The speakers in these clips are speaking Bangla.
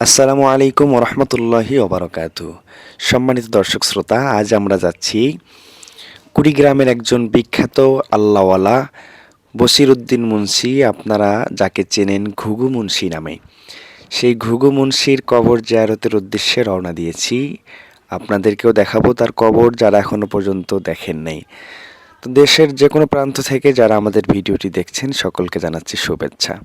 আসসালামু আলাইকুম ওরহমতুল্লাহি ওবরাকাতু। সম্মানিত দর্শক শ্রোতা, আজ আমরা যাচ্ছি কুড়িগ্রামের একজন বিখ্যাত আল্লাহওয়ালা বসিরউদ্দিন মুন্সি, আপনারা যাকে চেনেন ঘুঘু মুন্সি নামে। সেই ঘুঘু মুন্সির কবর জিয়ারতের উদ্দেশ্যে রওনা দিয়েছি। আপনাদেরকেও দেখাবো তার কবর, যারা এখনো পর্যন্ত দেখেন নাই। তো দেশের যে কোনো প্রান্ত থেকে যারা আমাদের ভিডিওটি দেখছেন, সকলকে জানাচ্ছি শুভেচ্ছা।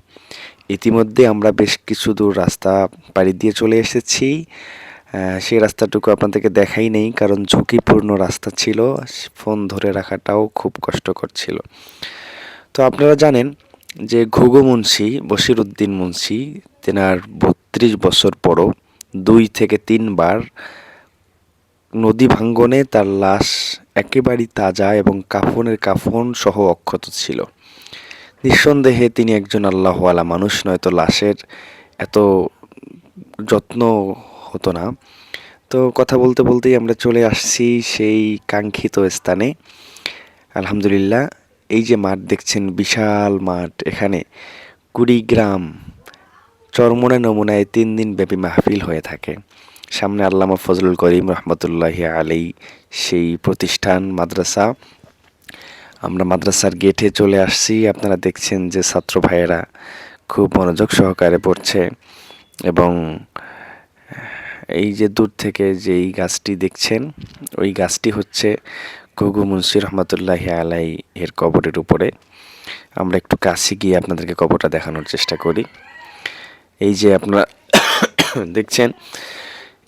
ইতিমধ্যে আমরা বেশ কিছু দূর রাস্তা পাড়ি দিয়ে চলে এসেছি। সেই রাস্তাটুকু আপনাদেরকে দেখাই নেই, কারণ ঝুঁকিপূর্ণ রাস্তা ছিল, ফোন ধরে রাখাটাও খুব কষ্টকর ছিল। তো আপনারা জানেন যে ঘুঘু মুন্সি বসিরউদ্দিন মুন্সি, তেনার ৩২ বছর পরও ২ থেকে ৩ বার নদী ভাঙ্গনে তার লাশ একেবারেই তাজা এবং কাফনের কাফন সহ অক্ষত ছিল। নিঃসন্দেহে তিনি একজন আল্লাহওয়ালা মানুষ, নয়তো লাশের এত যত্ন হতো না। তো কথা বলতে বলতেই আমরা চলে আসছি সেই কাঙ্ক্ষিত স্থানে। আলহামদুলিল্লাহ, এই যে মাঠ দেখছেন, বিশাল মাঠ, এখানে কুড়িগ্রাম চরমোনায় নমুনায় ৩ দিন ব্যাপী মাহফিল হয়ে থাকে। সামনে আল্লামা ফজলুল করিম রহমতুল্লাহি আলাই সেই প্রতিষ্ঠান মাদ্রাসা। আমরা মাদ্রাসার গেটে চলে আসছি। আপনারা দেখছেন যে ছাত্র ভাইয়েরা খুব মনোযোগ সহকারে পড়ছে, এবং এই যে দূর থেকে যেই গাছটি দেখছেন, ওই গাছটি হচ্ছে ঘুঘু মুন্সি রহমতুল্লাহি আলাই এর কবরের উপরে। আমরা একটু কাছে গিয়ে আপনাদেরকে কবরটা দেখানোর চেষ্টা করি। এই যে আপনারা দেখছেন,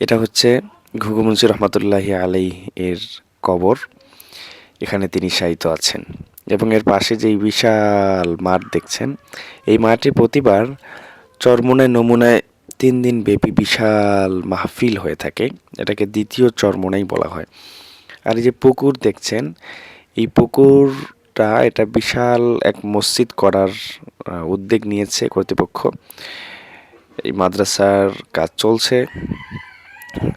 এটা হচ্ছে ঘুঘু মুন্সি রহমতুল্লাহি আলাই এর কবর। এখানে তিনি শায়িত আছেন, এবং এর পাশে যেই বিশাল মাঠ দেখছেন, এই মাঠে প্রতিবার চরমোনায় নমুনায় ৩ দিন ব্যাপী বিশাল মাহফিল হয়ে থাকে। এটাকে দ্বিতীয় চরমোনাই বলা হয়। আর এই যে পুকুর দেখছেন, এই পুকুরটা, এটা বিশাল এক মসজিদ করার উদ্যোগ নিয়েছে কর্তৃপক্ষ। এই মাদ্রাসার কাজ চলছে।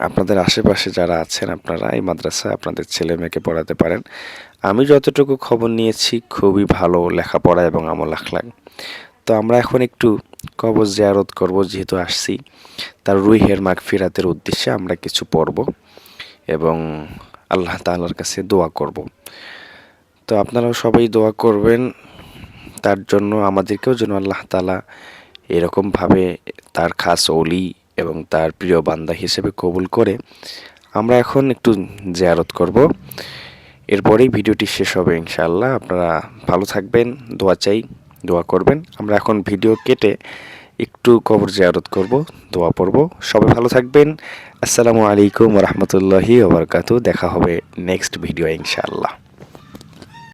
আপনাদের আশেপাশে যারা আছেন, আপনারা এই মাদ্রাসায় আপনাদের ছেলে মেয়েকে পড়াতে পারেন। আমি যতটুকু খবর নিয়েছি, খুবই ভালো লেখাপড়া এবং আমল আখলাক। তো আমরা এখন একটু কবর জিয়ারত করব, যেহেতু আসছি। তার রুহের মাগফিরাতের উদ্দেশ্যে আমরা কিছু পড়ব এবং আল্লাহ তাআলার কাছে দোয়া করব। তো আপনারাও সবাই দোয়া করবেন তার জন্য, আমাদেরকেও যেন আল্লাহ তাআলা এরকমভাবে তার খাস ওলি এবং তার প্রিয় বান্দা হিসেবে কবুল করে। আমরা এখন একটু জিয়ারত করব, এরপরেই ভিডিওটি শেষ হবে ইনশাআল্লাহ। আপনারা ভালো থাকবেন, দোয়া চাই, দোয়া করবেন। আমরা এখন ভিডিও কেটে একটু কবর জিয়ারত করব, দোয়া পড়ব। সবাই ভালো থাকবেন। আসসালামু আলাইকুম ওয়া রাহমাতুল্লাহি ওয়া বারাকাতুহু। দেখা হবে নেক্সট ভিডিও ইনশাআল্লাহ।